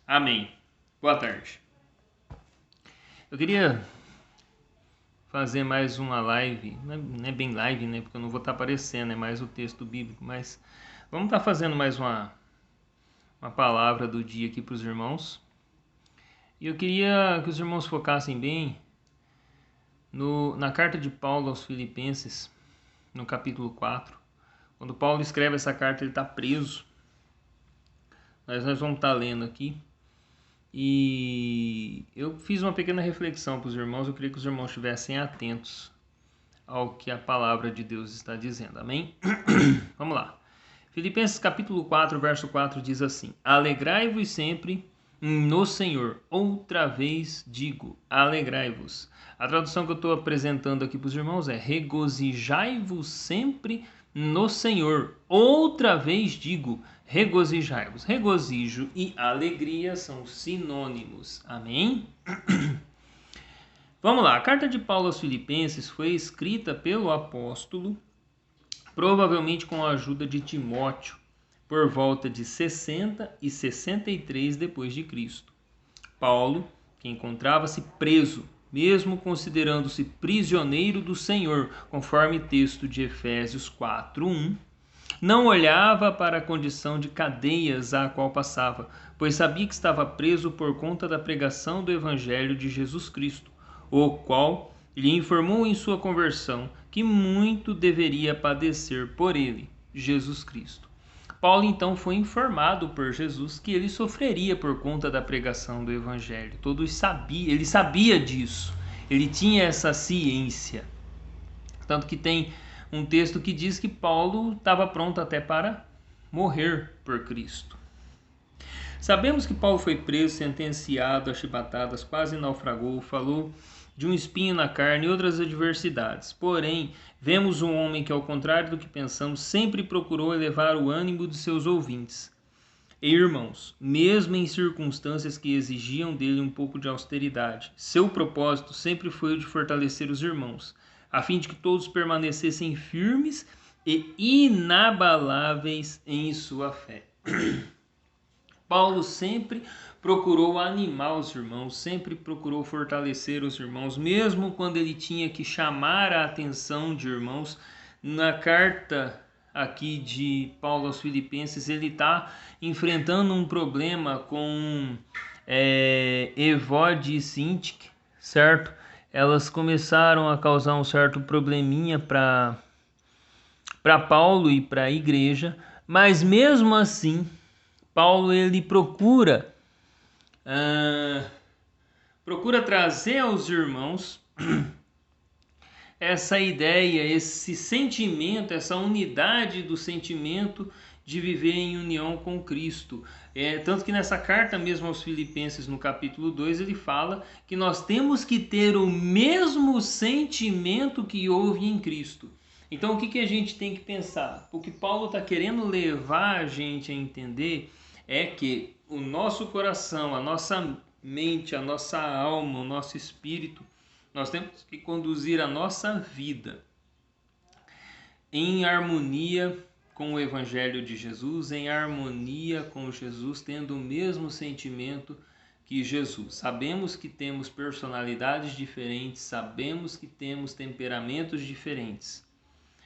Amém. Boa tarde. Eu queria fazer mais uma live, não é bem live, né? Porque eu não vou estar aparecendo, é mais o texto bíblico, mas vamos estar fazendo mais uma palavra do dia aqui para os irmãos. E eu queria que os irmãos focassem bem na carta de Paulo aos Filipenses, no capítulo 4. Quando Paulo escreve essa carta, ele está preso. Nós vamos estar lendo aqui. E eu fiz uma pequena reflexão para os irmãos. Eu queria que os irmãos estivessem atentos ao que a palavra de Deus está dizendo. Amém? Vamos lá. Filipenses capítulo 4, verso 4 diz assim: Alegrai-vos sempre no Senhor. Outra vez digo, alegrai-vos. A tradução que eu estou apresentando aqui para os irmãos é: regozijai-vos sempre no Senhor. Outra vez digo, regozijai-vos. Regozijo e alegria são sinônimos. Amém? Vamos lá. A carta de Paulo aos Filipenses foi escrita pelo apóstolo, provavelmente com a ajuda de Timóteo, por volta de 60 e 63 depois de Cristo. Paulo, que encontrava-se preso, mesmo considerando-se prisioneiro do Senhor, conforme texto de Efésios 4:1, não olhava para a condição de cadeias a qual passava, pois sabia que estava preso por conta da pregação do Evangelho de Jesus Cristo, o qual lhe informou em sua conversão que muito deveria padecer por ele, Jesus Cristo. Paulo então foi informado por Jesus que ele sofreria por conta da pregação do Evangelho. Ele sabia disso, ele tinha essa ciência. Tanto que tem um texto que diz que Paulo estava pronto até para morrer por Cristo. Sabemos que Paulo foi preso, sentenciado a chibatadas, quase naufragou, falou de um espinho na carne e outras adversidades. Porém, vemos um homem que, ao contrário do que pensamos, sempre procurou elevar o ânimo de seus ouvintes e irmãos, mesmo em circunstâncias que exigiam dele um pouco de austeridade. Seu propósito sempre foi o de fortalecer os irmãos, a fim de que todos permanecessem firmes e inabaláveis em sua fé. Paulo sempre procurou animar os irmãos, sempre procurou fortalecer os irmãos, mesmo quando ele tinha que chamar a atenção de irmãos. Na carta aqui de Paulo aos Filipenses, ele está enfrentando um problema com Evode e Sintique, certo? Elas começaram a causar um certo probleminha para Paulo e para a igreja, mas mesmo assim, Paulo ele procura trazer aos irmãos essa ideia, esse sentimento, essa unidade do sentimento de viver em união com Cristo. Tanto que nessa carta mesmo aos Filipenses, no capítulo 2, ele fala que nós temos que ter o mesmo sentimento que houve em Cristo. Então o que a gente tem que pensar? O que Paulo está querendo levar a gente a entender é que o nosso coração, a nossa mente, a nossa alma, o nosso espírito, nós temos que conduzir a nossa vida em harmonia com o Evangelho de Jesus, em harmonia com Jesus, tendo o mesmo sentimento que Jesus. Sabemos que temos personalidades diferentes, sabemos que temos temperamentos diferentes,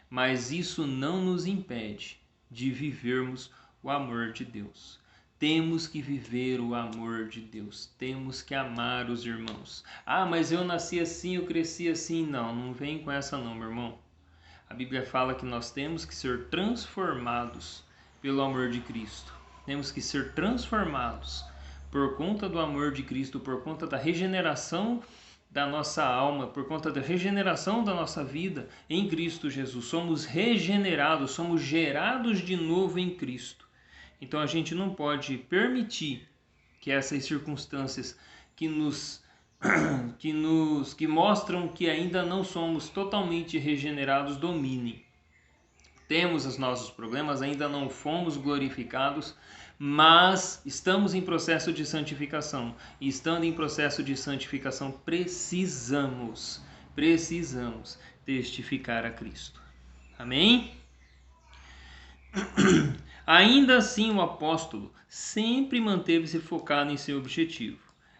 mas isso não nos impede de vivermos o amor de Deus. Temos que viver o amor de Deus. Temos que amar os irmãos. Ah, mas eu nasci assim, eu cresci assim. Não vem com essa não, meu irmão. A Bíblia fala que nós temos que ser transformados pelo amor de Cristo. Temos que ser transformados por conta do amor de Cristo, por conta da regeneração da nossa alma, por conta da regeneração da nossa vida em Cristo Jesus. Somos regenerados, somos gerados de novo em Cristo. Então a gente não pode permitir que essas circunstâncias que mostram que ainda não somos totalmente regenerados dominem. Temos os nossos problemas, ainda não fomos glorificados, mas estamos em processo de santificação. E estando em processo de santificação, precisamos testificar a Cristo. Amém? Ainda assim, o apóstolo sempre manteve-se focado em seu objetivo,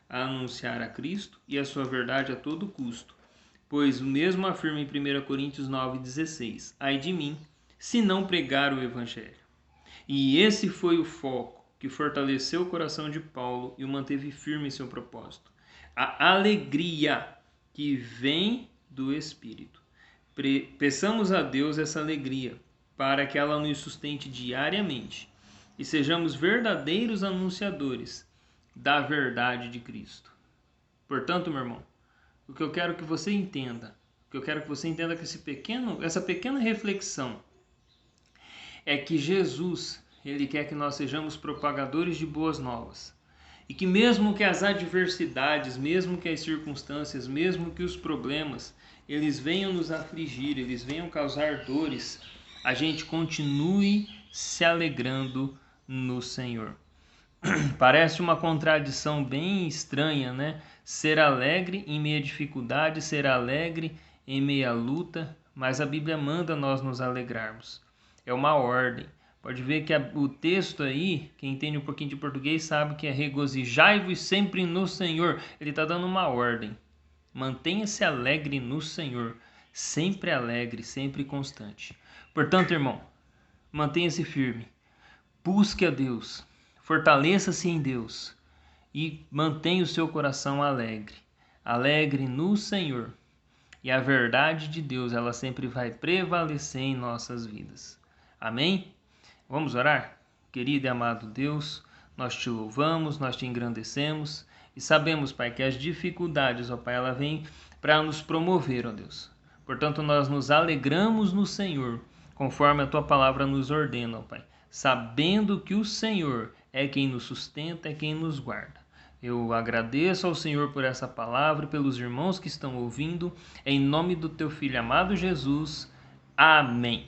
a anunciar a Cristo e a sua verdade a todo custo, pois o mesmo afirma em 1 Coríntios 9,16: ai de mim, se não pregar o Evangelho. E esse foi o foco que fortaleceu o coração de Paulo e o manteve firme em seu propósito. A alegria que vem do Espírito. Peçamos a Deus essa alegria, para que ela nos sustente diariamente e sejamos verdadeiros anunciadores da verdade de Cristo. Portanto, meu irmão, o que eu quero que você entenda, que essa pequena reflexão é que Jesus, ele quer que nós sejamos propagadores de boas novas. E que mesmo que as adversidades, mesmo que as circunstâncias, mesmo que os problemas, eles venham nos afligir, eles venham causar dores, a gente continue se alegrando no Senhor. Parece uma contradição bem estranha, né? Ser alegre em meio à dificuldade, ser alegre em meio à luta, mas a Bíblia manda nós nos alegrarmos. É uma ordem. Pode ver que o texto aí, quem entende um pouquinho de português sabe que é regozijai-vos sempre no Senhor. Ele está dando uma ordem. Mantenha-se alegre no Senhor, sempre alegre, sempre constante. Portanto, irmão, mantenha-se firme, busque a Deus, fortaleça-se em Deus e mantenha o seu coração alegre. Alegre no Senhor. E a verdade de Deus, ela sempre vai prevalecer em nossas vidas. Amém? Vamos orar? Querido e amado Deus, nós te louvamos, nós te engrandecemos e sabemos, Pai, que as dificuldades, ó Pai, ela vem para nos promover, ó Deus. Portanto, nós nos alegramos no Senhor, conforme a tua palavra nos ordena, ó Pai, sabendo que o Senhor é quem nos sustenta, é quem nos guarda. Eu agradeço ao Senhor por essa palavra e pelos irmãos que estão ouvindo, em nome do teu Filho amado Jesus. Amém.